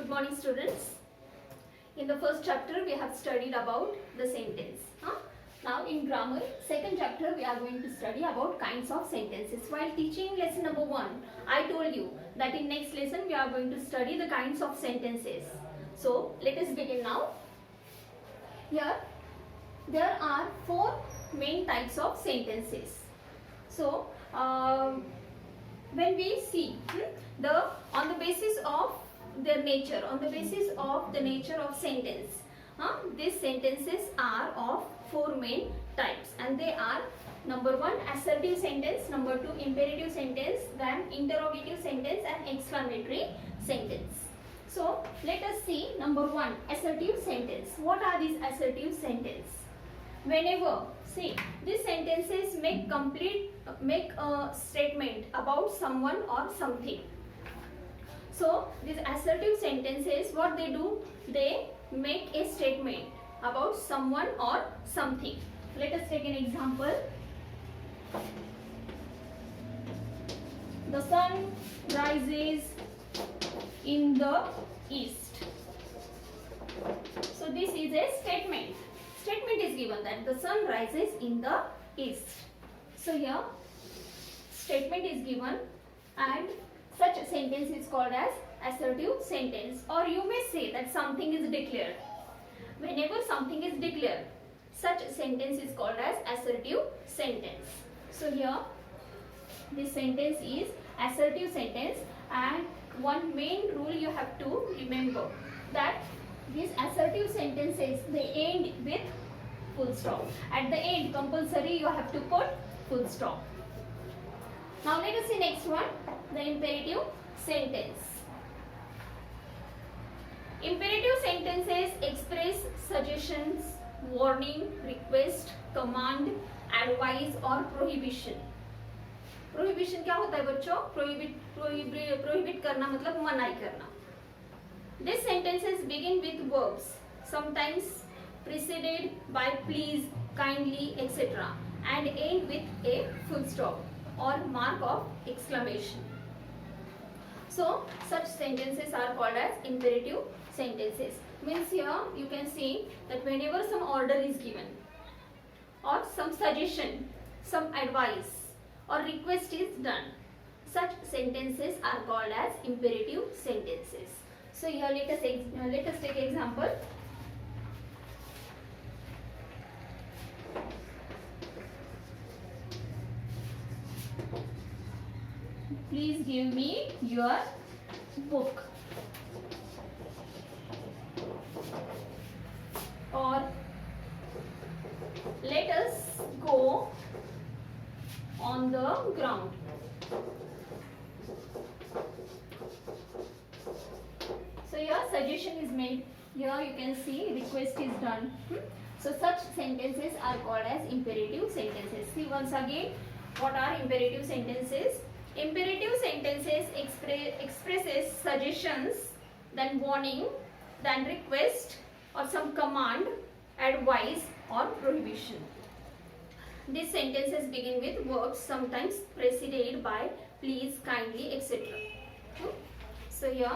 Good morning, students. In the first chapter we have studied about the sentence. Now in grammar, second chapter we are going to study about kinds of sentences. While teaching lesson number 1, I told you that in next lesson we are going to study the kinds of sentences. So let us begin now. Here there are 4 main types of sentences. So when we see on the basis of their nature, on the basis of the nature of sentence, these sentences are of 4 main types, and they are: number 1 assertive sentence, number 2 imperative sentence, then interrogative sentence and exclamatory sentence. So let us see number 1 assertive sentence. What are these assertive sentences? Whenever, see, these sentences make a statement about someone or something. So these assertive sentences, what they do, they make a statement about someone or something. Let us take an example. The sun rises in the east. So this is a statement. Statement is given that the sun rises in the east. So here statement is given, and such a sentence is called as assertive sentence. Or you may say that something is declared. Whenever something is declared, such a sentence is called as assertive sentence. So here this sentence is assertive sentence, and one main rule you have to remember, that these assertive sentences, they end with full stop. At the end compulsory you have to put full stop. Now let us see next one, the imperative sentence. Imperative sentences express suggestions, warning, request, command, advice or prohibition. Prohibition क्या होता है बच्चों? Prohibit करना मतलब मनाही करना. These sentences begin with verbs, sometimes preceded by please, kindly, etc., and end with a full stop or mark of exclamation. So such sentences are called as imperative sentences. Means here you can see that whenever some order is given, or some suggestion, some advice or request is done, such sentences are called as imperative sentences. So here let us take example. Please give me your book. Or let us go on the ground. So here suggestion is made. Here you can see request is done. So such sentences are called as imperative sentences. See once again, what are imperative sentences? Imperative sentences expresses suggestions, then warning, then request or some command, advice or prohibition. These sentences begin with verbs, sometimes preceded by please, kindly, etc. So here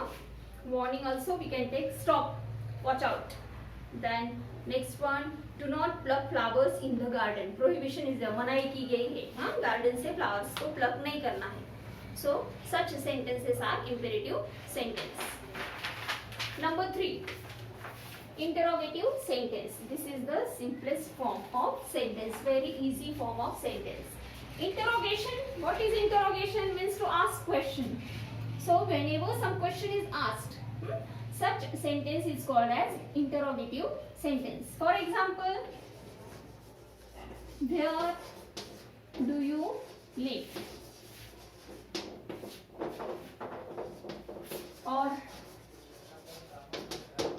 warning also we can take stop, watch out. Then next one, do not pluck flowers in the garden. Prohibition is there, मनाही की गई है, garden से flowers को pluck नहीं करना है. So such sentences are imperative sentence. Number 3, interrogative sentence. This is the simplest form of sentence, very easy form of sentence. Interrogation, what is interrogation? Means to ask question. So whenever some question is asked, such sentence is called as interrogative sentence. For example, where do you live? Or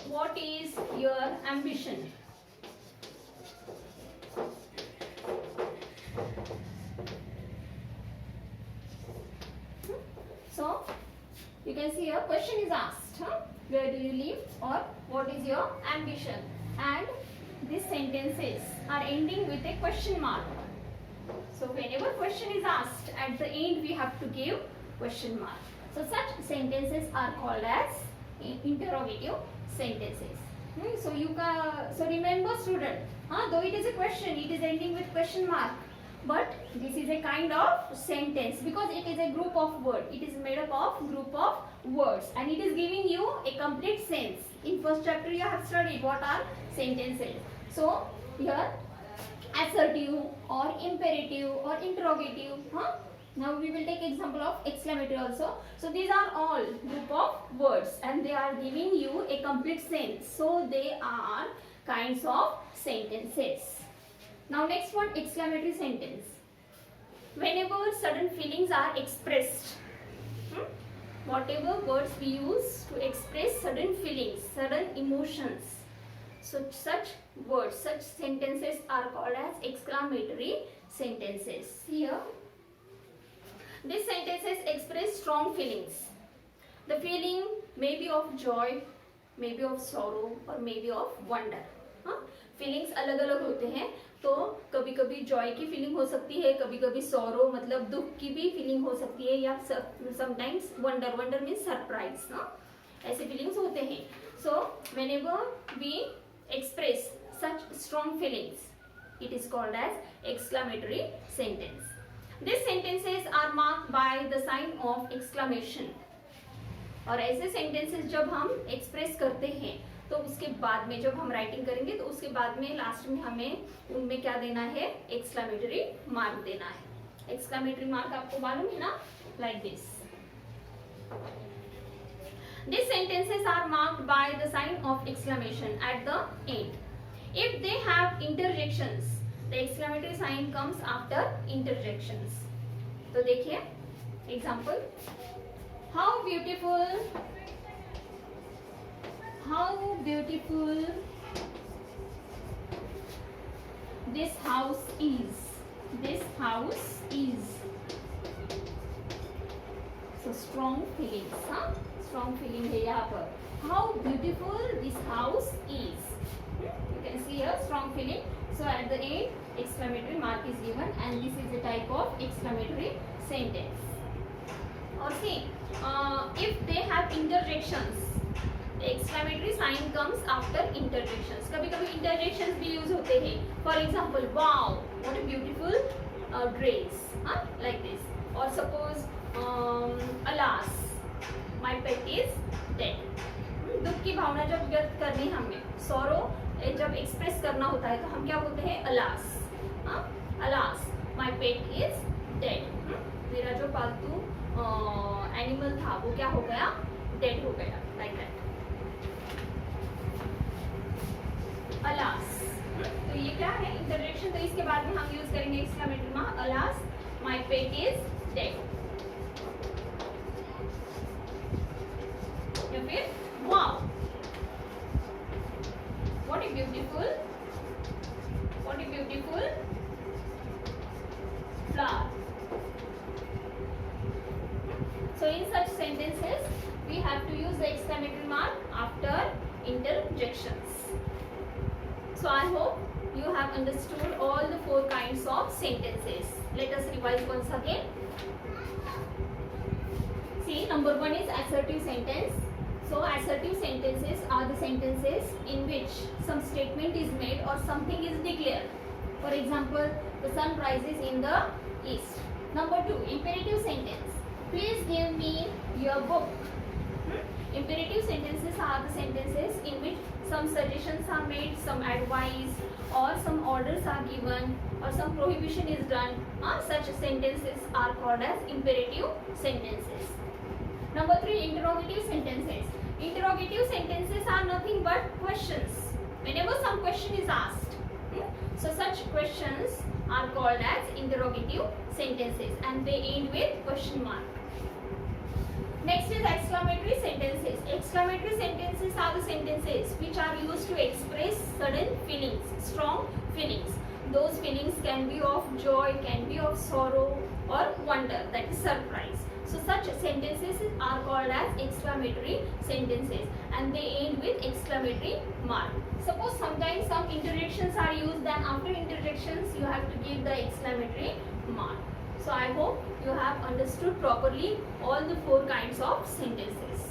what is your ambition? So you can see a question is asked, where do you live or what is your ambition, and these sentences are ending with a question mark. So whenever question is asked, at the end we have to give question mark. So such sentences are called as interrogative sentences. So remember student, though it is a question, it is ending with question mark, but this is a kind of sentence because it is a group of words. It is made up of group of words and it is giving you a complete sense. In first chapter you have studied what are sentences. So here assertive or imperative or interrogative. Now we will take example of exclamatory also. So these are all group of words and they are giving you a complete sense. So they are kinds of sentences. Now next one, exclamatory sentence. Whenever sudden feelings are expressed, whatever words we use to express sudden feelings, sudden emotions, so such words, such sentences are called as exclamatory sentences. Here, these sentences express strong feelings. The feeling may be of joy, may be of sorrow or may be of wonder. Feelings अलग अलग होते हैं, तो कभी कभी Joy की feeling हो सकती है, कभी कभी सॉरो मतलब दुख की भी फीलिंग हो सकती है, या sometimes wonder, wonder means surprise, ऐसे फीलिंग्स होते हैं. So whenever we express such strong feelings, it is called as exclamatory sentence. These sentences are marked by the sign of exclamation. और ऐसे sentences जब हम express करते हैं तो उसके बाद में जब हम राइटिंग करेंगे तो उसके बाद में लास्ट में हमें उनमें क्या देना है, एक्सक्लेमेटरी मार्क देना है. एक्सक्लेमेटरी मार्क आपको मालूम है ना, like this. These sentences are marked by the sign of exclamation at the end. If they have interjections, the exclamatory sign comes after interjections. तो देखिए example, how beautiful this house is. So strong feelings, strong feeling है यहाँ पर. How beautiful this house is. You can see here strong feeling. So at the end exclamatory mark is given and this is a type of exclamatory sentence. Or see, if they have interjections, the exclamatory sign comes after interjections. कभी कभी interjections भी use होते हैं. For example, wow, what a beautiful dress, like this. Or suppose, alas, my pet is dead. दुख की भावना जब व्यक्त करनी है हमें, sorrow जब एक्सप्रेस करना होता है तो हम क्या बोलते हैं, alas. Alas, my pet is dead. मेरा जो पालतू एनिमल था वो क्या हो गया, डेड हो गया, लाइक दैट. alas, तो ये क्या है, इंटरजेक्शन. तो इसके बाद में हम यूज करेंगे exclamatory mark, alas, my pet is dead. या फिर wow, what a beautiful flower. So in such sentences we have to use the exclamatory mark after interjections. So I hope you have understood all the 4 kinds of sentences. Let us revise once again. See, number 1 is assertive sentence. So assertive sentences are the sentences in which some statement is made or something is declared. For example, the sun rises in the east. Number 2, imperative sentence. Please give me your book. Imperative sentences are the sentences in which some suggestions are made, some advice or some orders are given or some prohibition is done. Such sentences are called as imperative sentences. Number 3, interrogative sentences. Interrogative sentences are nothing but questions. Whenever some question is asked, so such questions are called as interrogative sentences and they end with question mark. Next is exclamatory sentences. Exclamatory sentences are the sentences which are used to express sudden feelings, strong feelings. Those feelings can be of joy, can be of sorrow or wonder, that is surprise. So such sentences are called as exclamatory sentences and they end with exclamatory mark. Suppose sometimes some interjections are used, then after interjections you have to give the exclamatory mark. So I hope you have understood properly all the 4 kinds of sentences.